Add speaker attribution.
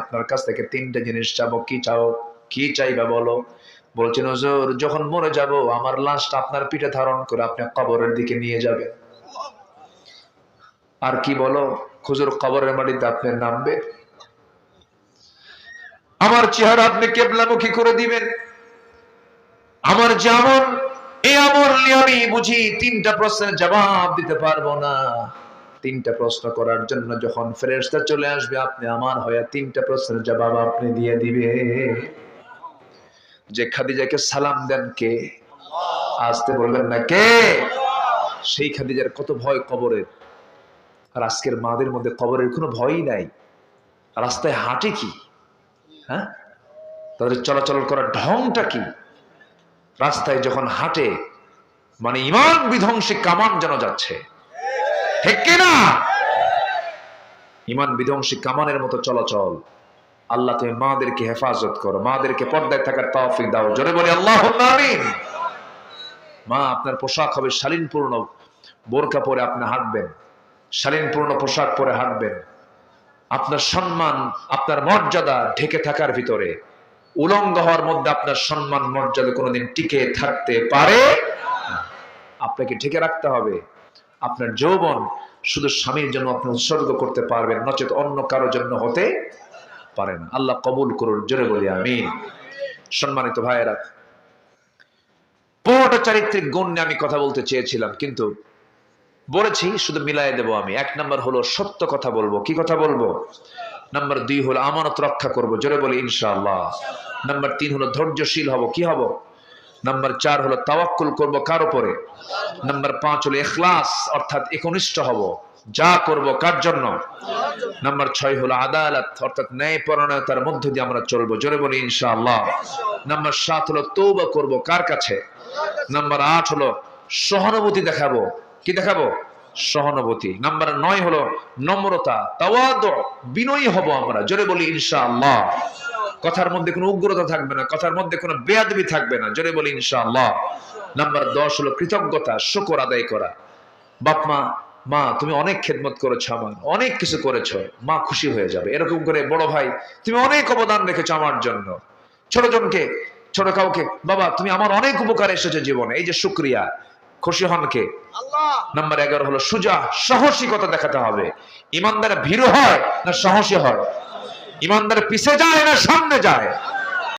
Speaker 1: আপনার কাছ থেকে তিনটা জিনিস চাবো, কি চাও, কি চাইবা বলো? বলছেন হুজুর, যখন মরে যাব আমার লাশটা আপনার পিঠে ধারণ করে আপনি কবরের দিকে নিয়ে যাবেন। আর কি বলো? হুজুর, কবরের মাটিতে আপনি নামবে, আমার চেহারা আপনি কিবলামুখী করে দিবেন, আমার যেমন এই আমল নিয়ে আমি বুঝি তিনটা প্রশ্নের জবাব দিতে পারবো না। তিনটা প্রশ্ন করার জন্য যখন ফেরেশতা চলে আসবে, আপনি আমার হয়ে তিনটা প্রশ্নের জবাব আপনি দিয়ে দিবে। যে খাদিজাকে সালাম দেন কে? আসতে বলবেন না কে? সেই খাদিজার কত ভয় কবরের। আর আজকের মাদের মধ্যে কবরের কোনো ভয়ই নাই। রাস্তায় হাঁটে কি? হ্যাঁ, তাদের চলাচল করার ঢংটা কি? রাস্তায় যখন হাঁটে মানে ইমান বিধ্বংসী কামান যেন যাচ্ছে, ঠিক কিনা? ইমান বিধ্বংসী কামানের মতো চলাচল। আল্লাহ তুমি মাদেরকে হেফাজত করো, মাদেরকে পর্দায় থাকার তৌফিক দাও। জোরে বলি আল্লাহুম্মা আমিন। মা, আপনার পোশাক হবে শালীনপূর্ণ, বোরকা পরে আপনি হাঁটবেন, শালীনপূর্ণ পোশাক পরে হাঁটবেন। আপনার সম্মান, আপনার মর্যাদা ঢেকে থাকার ভিতরে, উলঙ্গ হওয়ার মধ্যে আপনার সম্মান মর্যাদা কোনোদিন টিকে থাকতে পারে না। আপনাকে ঢেকে রাখতে হবে। আপনার যৌবন শুধু স্বামীর জন্য আপনি উৎসর্গ করতে পারবেন, নচেত অন্য কারোর জন্য হতে পারেন। আল্লাহ কবুল করুন। জোরে বলি আমিন। সম্মানিত ভাইয়েরা, পুরোটা চারিত্রিক গুণ নিয়ে আমি কথা বলতে চেয়েছিলাম, কিন্তু বলেছি শুধু মিলাই দেব আমি। এক নাম্বার হলো সত্য কথা বলবো। কি কথা বলবো? নাম্বার 2 হলো আমানত রক্ষা করব। জোরে বলি ইনশাআল্লাহ। নাম্বার 3 হলো ধৈর্যশীল হব। কি হব? নাম্বার 4 হলো তাওয়াক্কুল করব কার উপরে? নাম্বার 5 হলো ইখলাস, অর্থাৎ একনিষ্ঠ হব, যা করব কার জন্য? নাম্বার 6 হলো আদালত, অর্থাৎ ন্যায়পরায়ণতার মধ্য দিয়ে আমরা চলবো। জোরে বলি ইনশাআল্লাহ। নাম্বার 7 হলো তওবা করব কার কাছে? নাম্বার 8 হলো সহানুভূতি দেখাবো। কি দেখাবো? সহানুভূতি। নাম্বার 9 হলো নম্রতা, তাওয়াদু, বিনয়ী হব আমরা। জোরে বলি ইনশাআল্লাহ। কথার মধ্যে কোনো উগ্রতা থাকবে না, কথার মধ্যে কোনো বেয়াদবি থাকবে না। জোরে বলি ইনশাআল্লাহ। নাম্বার 10 হলো কৃতজ্ঞতা, শুকর আদায় করা। বাপ মা, মা তুমি অনেক খেদমত করেছো, আমার অনেক কিছু করেছো, মা খুশি হয়ে যাবে। এরকম করে বড় ভাই, তুমি অনেক অবদান রেখেছো আমার জন্য। ছোট কাউকে, বাবা তুমি আমার অনেক উপকার এসেছে জীবনে, এই যে শুকরিয়া। খুশি হন কে? আল্লাহ। নাম্বার 11 হলো সুজা, সাহসিকতা দেখাতে হবে। ইমানদার ভীরু হয় না সাহসী হয়? ইমানদার পিছে যায় না সামনে যায়?